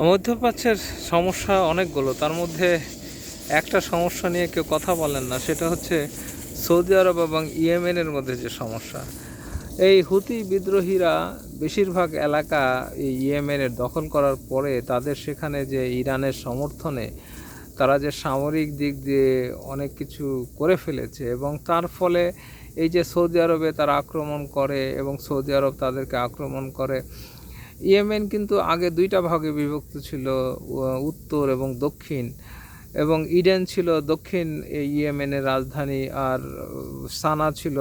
মধ্যপ্রাচ্যের সমস্যা অনেকগুলো, তার মধ্যে একটা সমস্যা নিয়ে কেউ কথা বলেন না, সেটা হচ্ছে সৌদি আরব এবং ইয়েমেনের মধ্যে যে সমস্যা। এই হুতি বিদ্রোহীরা বেশিরভাগ এলাকা এই ইয়েমেনের দখল করার পরে তাদের সেখানে যে ইরানের সমর্থনে তারা যে সামরিক দিক দিয়ে অনেক কিছু করে ফেলেছে, এবং তার ফলে এই যে সৌদি আরবে তারা আক্রমণ করে এবং সৌদি আরব তাদেরকে আক্রমণ করে। ইয়েমেন কিন্তু আগে দুইটা ভাগে বিভক্ত ছিল, উত্তর এবং দক্ষিণ, এবং ইডেন ছিল দক্ষিণ ইয়েমেনের রাজধানী, আর সানা ছিল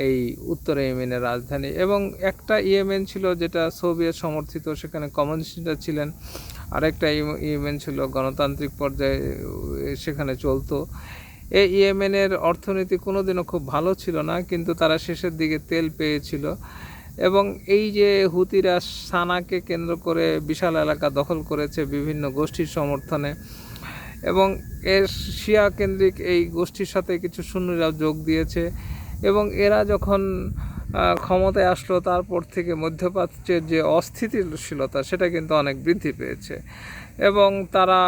এই উত্তরে ইয়েমেনের রাজধানী। এবং একটা ইয়েমেন ছিল যেটা সোভিয়েত সমর্থিত, সেখানে কমিউনিস্টরা ছিলেন। আরেকটা ইয়েমেন ছিল গণতান্ত্রিক পর্যায়ে, সেখানে চলতো। এই ইয়েমেনের অর্থনীতি কোনোদিনও খুব ভালো ছিল না, কিন্তু তারা শেষের দিকে তেল পেয়েছিল। এবং এই যে হুতিরা সানাকে কেন্দ্র করে বিশাল এলাকা দখল করেছে বিভিন্ন গোষ্ঠীর সমর্থনে, এবং এর শিয়া কেন্দ্রিক এই গোষ্ঠীর সাথে কিছু সুন্নিরাও যোগ দিয়েছে। এবং এরা যখন ক্ষমতায় আসলো, তারপর থেকে মধ্যপ্রাচ্যের যে অস্থিতিশীলতা সেটা কিন্তু অনেক বৃদ্ধি পেয়েছে। এবং তারা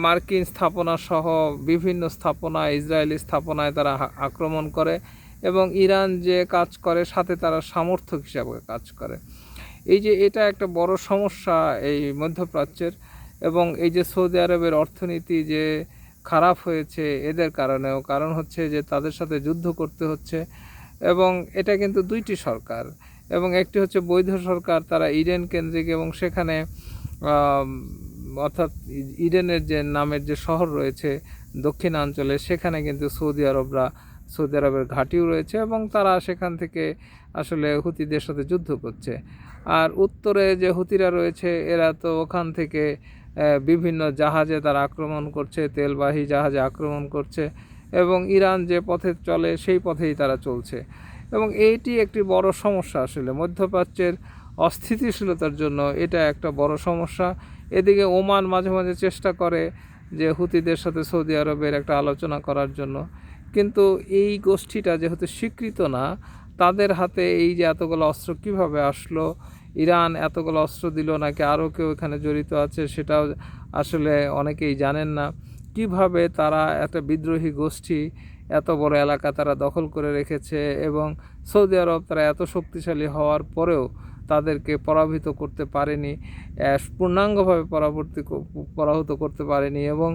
মার্কিন স্থাপনা সহ বিভিন্ন স্থাপনা, ইসরায়েলি স্থাপনায় তারা আক্রমণ করে, এবং ইরান যে কাজ করে সাথে তারা সমর্থক হিসাবে কাজ করে। এই যে এটা একটা বড় সমস্যা এই মধ্যপ্রাচ্যের। এবং এই যে সৌদি আরবের অর্থনীতি যে খারাপ হয়েছে এদের কারণেও, কারণ হচ্ছে যে তাদের সাথে যুদ্ধ করতে হচ্ছে। এবং এটা কিন্তু দুইটি সরকার, এবং একটি হচ্ছে বৈধ সরকার, তারা ইডেন কেন্দ্রিক, এবং সেখানে অর্থাৎ ইডেনের যে নামের যে শহর রয়েছে দক্ষিণাঞ্চলে, সেখানে কিন্তু সৌদি আরবের ঘাঁটিও রয়েছে, এবং তারা সেখান থেকে আসলে হুতিদের সাথে যুদ্ধ করছে। আর উত্তরে যে হুতিরা রয়েছে, এরা তো ওখান থেকে বিভিন্ন জাহাজে তারা আক্রমণ করছে, তেলবাহী জাহাজে আক্রমণ করছে, এবং ইরান যে পথে চলে সেই পথেই তারা চলছে। এবং এইটি একটি বড় সমস্যা, আসলে মধ্যপ্রাচ্যের অস্থিতিশীলতার জন্য এটা একটা বড় সমস্যা। এদিকে ওমান মাঝে মাঝে চেষ্টা করে যে হুতিদের সাথে সৌদি আরবের একটা আলোচনা করার জন্য, কিন্তু এই গোষ্ঠীটা যেহেতু স্বীকৃত না, তাদের হাতে এই যে এতগুলো অস্ত্র কিভাবে আসলো, ইরান এতগুলো অস্ত্র দিল নাকি আরও কেউ এখানে জড়িত আছে, সেটাও আসলে অনেকেই জানেন না। কিভাবে তারা একটা বিদ্রোহী গোষ্ঠী এত বড় এলাকা তারা দখল করে রেখেছে, এবং সৌদি আরব তারা এত শক্তিশালী হওয়ার পরেও তাদেরকে পরাভূত করতে পারেনি, পূর্ণাঙ্গভাবে পরাভূত করতে পারেনি। এবং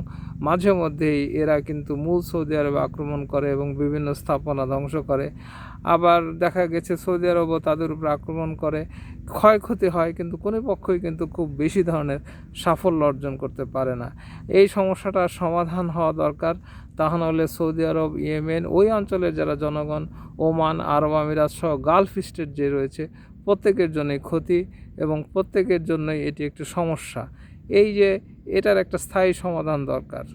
মাঝে মধ্যেই এরা কিন্তু মূল সৌদি আরবে আক্রমণ করে এবং বিভিন্ন স্থাপনা ধ্বংস করে। আবার দেখা গেছে সৌদি আরবও তাদের উপর আক্রমণ করে, ক্ষয়ক্ষতি হয়, কিন্তু কোনো পক্ষই কিন্তু খুব বেশি ধরনের সাফল্য অর্জন করতে পারে না। এই সমস্যাটার সমাধান হওয়া দরকার, তা নাহলে সৌদি আরব, ইয়েমেন, ওই অঞ্চলের যারা জনগণ, ওমান, আরব আমিরাত সহ গালফ স্টেট যে রয়েছে, প্রত্যেকের জন্যই ক্ষতি, এবং প্রত্যেকের জন্যই এটি একটি সমস্যা। এই যে এটার একটা স্থায়ী সমাধান দরকার।